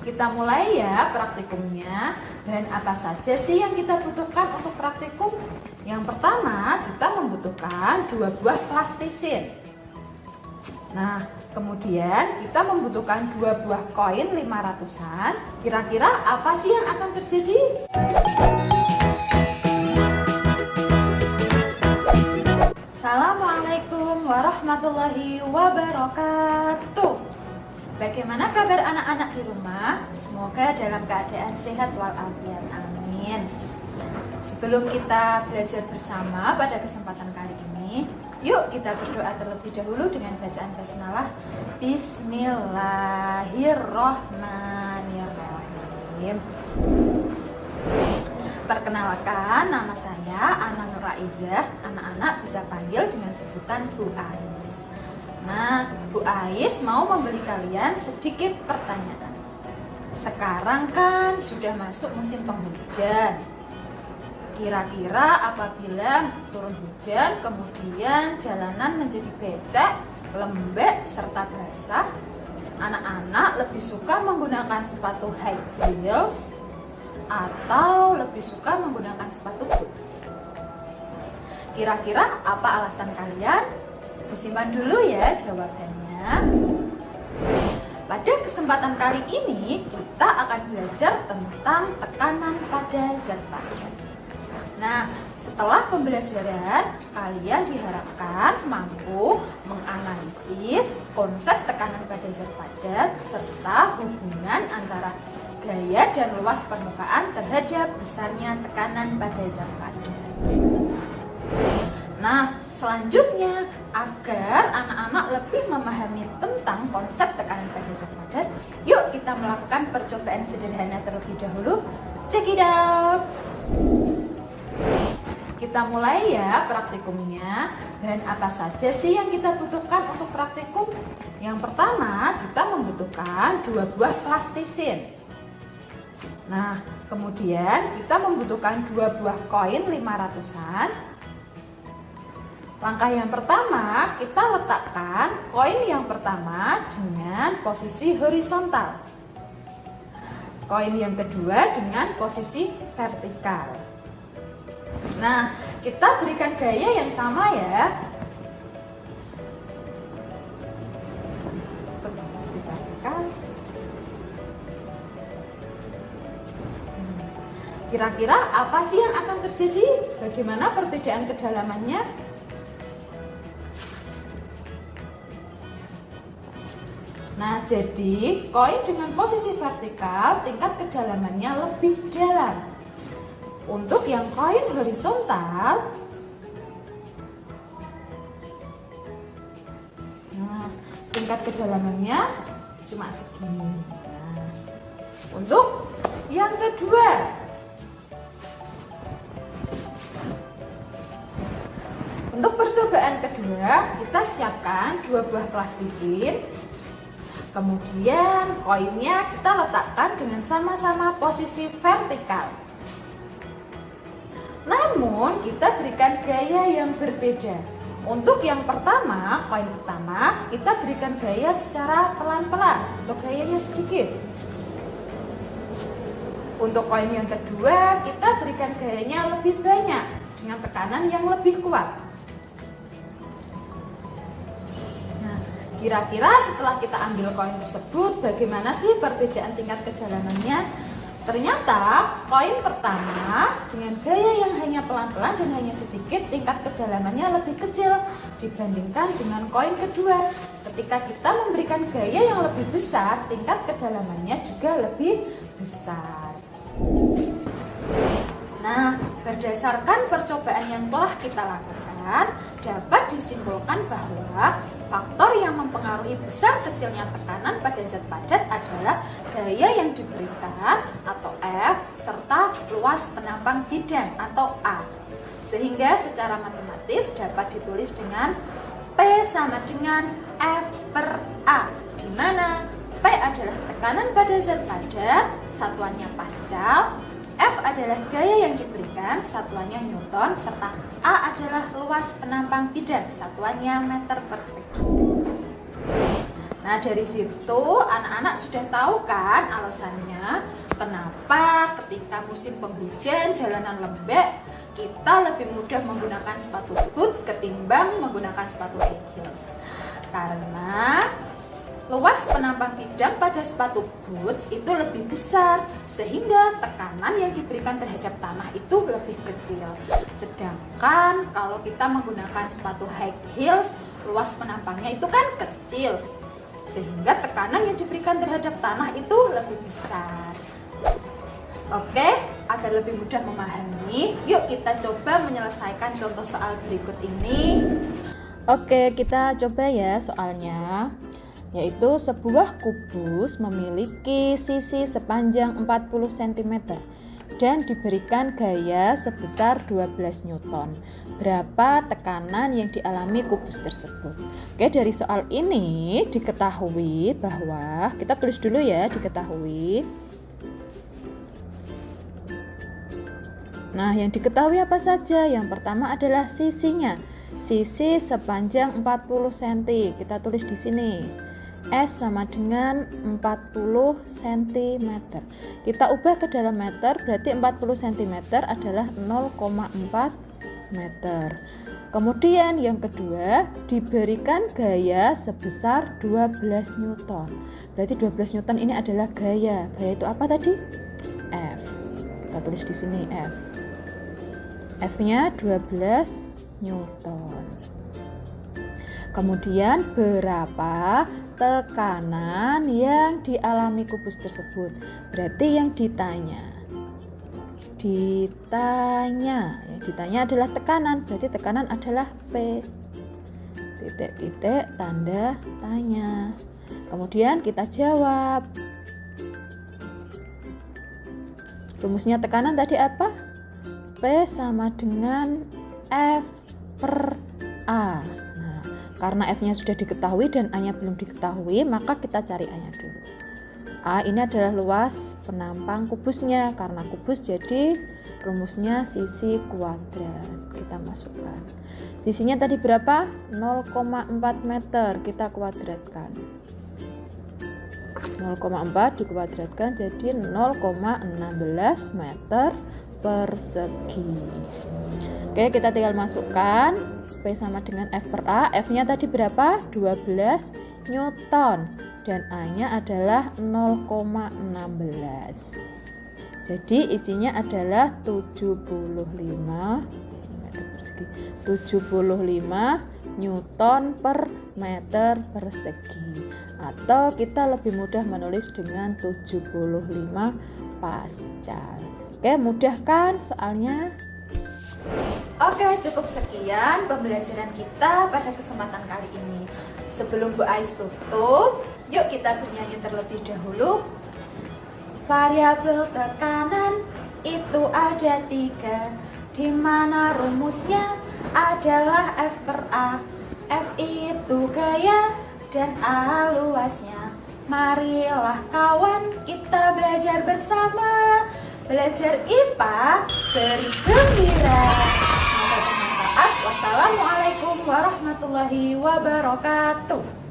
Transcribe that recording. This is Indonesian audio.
Kita mulai ya praktikumnya. Dan apa saja sih yang kita butuhkan untuk praktikum? Yang pertama, kita membutuhkan 2 buah plastisin. Nah, kemudian kita membutuhkan 2 buah koin 500-an. Kira-kira apa sih yang akan terjadi? Assalamualaikum warahmatullahi wabarakatuh. Bagaimana kabar anak-anak di rumah? Semoga dalam keadaan sehat walafiat. Amin. Sebelum kita belajar bersama pada kesempatan kali ini, yuk kita berdoa terlebih dahulu dengan bacaan basmalah. Bismillahirrohmanirrohim. Perkenalkan, nama saya Ana Nuraizah. Anak-anak bisa panggil dengan sebutan Bu Ais. Nah, Bu Ais mau memberi kalian sedikit pertanyaan. Sekarang kan sudah masuk musim penghujan. Kira-kira apabila turun hujan, kemudian jalanan menjadi becek, lembek, serta basah, anak-anak lebih suka menggunakan sepatu high heels atau lebih suka menggunakan sepatu boots? Kira-kira apa alasan kalian? Disimpan dulu ya jawabannya. Pada kesempatan kali ini kita akan belajar tentang tekanan pada zat padat. Nah, setelah pembelajaran, kalian diharapkan mampu menganalisis konsep tekanan pada zat padat serta hubungan antara gaya dan luas permukaan terhadap besarnya tekanan pada zat padat. Nah, selanjutnya, agar anak-anak lebih memahami tentang konsep tekanan pada zat padat, yuk kita melakukan percobaan sederhana terlebih dahulu. Check it out! Kita mulai ya praktikumnya. Dan apa saja sih yang kita butuhkan untuk praktikum? Yang pertama, kita membutuhkan 2 buah plastisin. Nah, kemudian kita membutuhkan 2 buah koin 500-an. Langkah yang pertama, kita letakkan koin yang pertama dengan posisi horizontal. Koin yang kedua dengan posisi vertikal. Nah, kita berikan gaya yang sama ya. Posisi vertikal. Kira-kira apa sih yang akan terjadi? Bagaimana perbedaan kedalamannya? Nah, jadi koin dengan posisi vertikal tingkat kedalamannya lebih dalam. Untuk yang koin horizontal, nah, tingkat kedalamannya cuma segini. Nah, untuk yang kedua, untuk percobaan kedua, kita siapkan 2 buah plastisin. Kemudian koinnya kita letakkan dengan sama-sama posisi vertikal. Namun kita berikan gaya yang berbeda. Untuk yang pertama, koin pertama, kita berikan gaya secara pelan-pelan. Untuk gayanya sedikit. Untuk koin yang kedua, kita berikan gayanya lebih banyak dengan tekanan yang lebih kuat. Kira-kira setelah kita ambil koin tersebut, bagaimana sih perbedaan tingkat kedalamannya? Ternyata koin pertama dengan gaya yang hanya pelan-pelan dan hanya sedikit, tingkat kedalamannya lebih kecil dibandingkan dengan koin kedua. Ketika kita memberikan gaya yang lebih besar, tingkat kedalamannya juga lebih besar. Nah, berdasarkan percobaan yang telah kita lakukan, dapat disimpulkan bahwa faktor yang mempengaruhi besar kecilnya tekanan pada zat padat adalah gaya yang diberikan atau F serta luas penampang bidang atau A. Sehingga secara matematis dapat ditulis dengan P sama dengan F per A, di mana P adalah tekanan pada zat padat, satuannya Pascal, F adalah gaya yang diberikan, satuannya Newton, serta A adalah luas penampang bidang, satuannya meter persegi. Nah, dari situ anak-anak sudah tahu kan alasannya kenapa ketika musim penghujan jalanan lembek kita lebih mudah menggunakan sepatu boots ketimbang menggunakan sepatu high heels. Karena luas penampang bidang pada sepatu boots itu lebih besar sehingga tekanan yang diberikan terhadap tanah itu lebih kecil. Sedangkan kalau kita menggunakan sepatu high heels, luas penampangnya itu kan kecil sehingga tekanan yang diberikan terhadap tanah itu lebih besar. Oke, agar lebih mudah memahami, yuk kita coba menyelesaikan contoh soal berikut ini. Oke, kita coba ya soalnya. Yaitu sebuah kubus memiliki sisi sepanjang 40 cm dan diberikan gaya sebesar 12 Newton. Berapa tekanan yang dialami kubus tersebut? Oke, dari soal ini diketahui bahwa, kita tulis dulu ya, diketahui. Nah, yang diketahui apa saja? Yang pertama adalah sisinya. Sisi sepanjang 40 cm. Kita tulis di sini. S sama dengan 40 cm. Kita ubah ke dalam meter, berarti 40 cm adalah 0,4 meter. Kemudian yang kedua, diberikan gaya sebesar 12 Newton. Berarti 12 Newton ini adalah gaya. Gaya itu apa tadi? F. Kita tulis di sini F. F-nya 12 Newton. Kemudian berapa tekanan yang dialami kubus tersebut? Berarti yang ditanya adalah tekanan. Berarti tekanan adalah P. Titik-titik tanda tanya. Kemudian kita jawab. Rumusnya tekanan tadi apa? P sama dengan F per A. Karena F-nya sudah diketahui dan A-nya belum diketahui, maka kita cari A-nya dulu. A ini adalah luas penampang kubusnya. Karena kubus jadi rumusnya sisi kuadrat. Kita masukkan. Sisinya tadi berapa? 0,4 meter. Kita kuadratkan. 0,4 dikuadratkan jadi 0,16 meter persegi. Oke, kita tinggal masukkan. P sama dengan F per A. F-nya tadi berapa? 12 Newton. Dan A-nya adalah 0,16. Jadi isinya adalah 75 Newton per meter persegi. Atau kita lebih mudah menulis dengan 75 Pascal. Oke, mudah kan soalnya? Oke, cukup sekian pembelajaran kita pada kesempatan kali ini. Sebelum Bu Ais tutup, yuk kita bernyanyi terlebih dahulu. Variabel tekanan itu ada 3, di mana rumusnya adalah F per A. F itu gaya dan A luasnya. Marilah kawan kita belajar bersama. Belajar IPA bergembira. Semoga bermanfaat. Wassalamualaikum warahmatullahi wabarakatuh.